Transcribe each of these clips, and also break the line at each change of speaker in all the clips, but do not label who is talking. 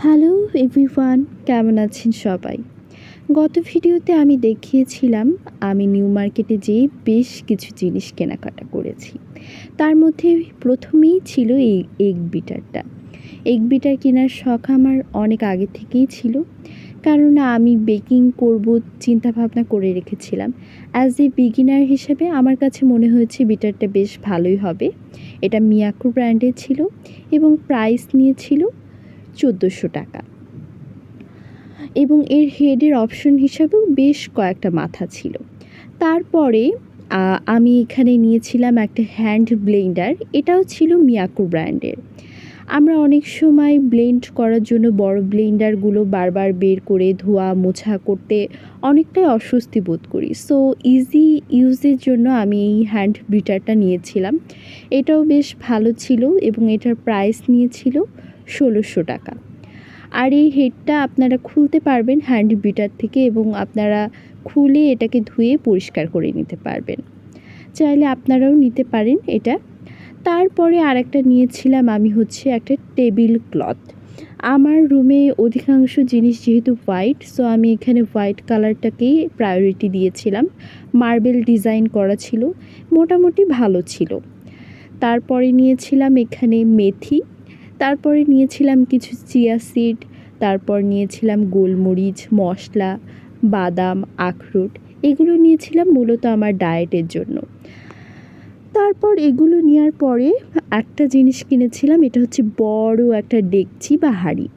Hello everyone, কেমন আছেন সবাই? গত ভিডিওতে আমি দেখিয়েছিলাম আমি নিউ মার্কেটে যেয়ে বেশ কিছু জিনিস কেনাকাটা করেছি। তার মধ্যে প্রথমেই ছিল এই এগ বিটারটা। এগ বিটার কেনার শখ আমার অনেক আগে থেকেই ছিল, কারণ আমি বেকিং করব চিন্তাভাবনা করে রেখেছিলাম। অ্যাজ এ বিগিনার হিসেবে আমার কাছে মনে হয়েছে বিটারটা বেশ ভালোই হবে। এটা মিয়াকো ব্র্যান্ডের ছিল এবং প্রাইস নিয়েছিল ১৪০০ টাকা, এবং এর হেডের অপশন হিসাবেও বেশ কয়েকটা মাথা ছিল। তারপরে আমি এখানে নিয়েছিলাম একটা হ্যান্ড ব্লেন্ডার, এটাও ছিল মিয়াকো ব্র্যান্ডের। আমরা অনেক সময় ব্লেন্ড করার জন্য বড় ব্লেন্ডারগুলো বারবার বের করে ধোয়া মোছা করতে অনেকটাই অস্বস্তি বোধ করি। সো ইজি ইউজের জন্য আমি এই হ্যান্ড বিটারটা নিয়েছিলাম। এটাও বেশ ভালো ছিল এবং এটার প্রাইস নিয়েছিল ১৬০০ টাকা। আর এই হেডটা আপনারা খুলতে পারবেন হ্যান্ড বিটার থেকে, এবং আপনারা খুলে এটাকে ধুয়ে পরিষ্কার করে নিতে পারবেন। চাইলে আপনারাও নিতে পারেন এটা। তারপরে আরেকটা নিয়েছিলাম আমি একটা টেবিল ক্লথ। আমার রুমে অধিকাংশ জিনিস যেহেতু হোয়াইট, সো আমি এখানে হোয়াইট কালারটাকেই প্রায়োরিটি দিয়েছিলাম। মার্বেল ডিজাইন করা ছিল, মোটামুটি ভালো ছিল। তারপরে নিয়েছিলাম এখানে মেথি, তারপরে নিয়েছিলাম কিছু চিয়া সিড, তারপর নিয়েছিলাম গোলমরিচ, মশলা, বাদাম, আখরোট। এগুলো নিয়েছিলাম মূলত আমার ডায়েটের জন্য। তারপর এগুলো নেওয়ার পরে একটা জিনিস কিনেছিলাম, এটা হচ্ছে বড় একটা ডেকচি বা হাঁড়ি।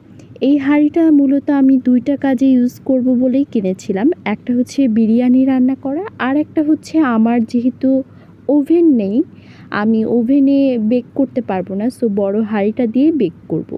এই হাঁড়িটা মূলত আমি দুইটা কাজে ইউজ করব বলেই কিনেছিলাম। একটা হচ্ছে বিরিয়ানি রান্না করা, আর একটা হচ্ছে আমার যেহেতু ওভেন নেই, আমি ওভেনে বেক করতে পারবো না, সো বড় হাঁড়িটা দিয়ে বেক করব।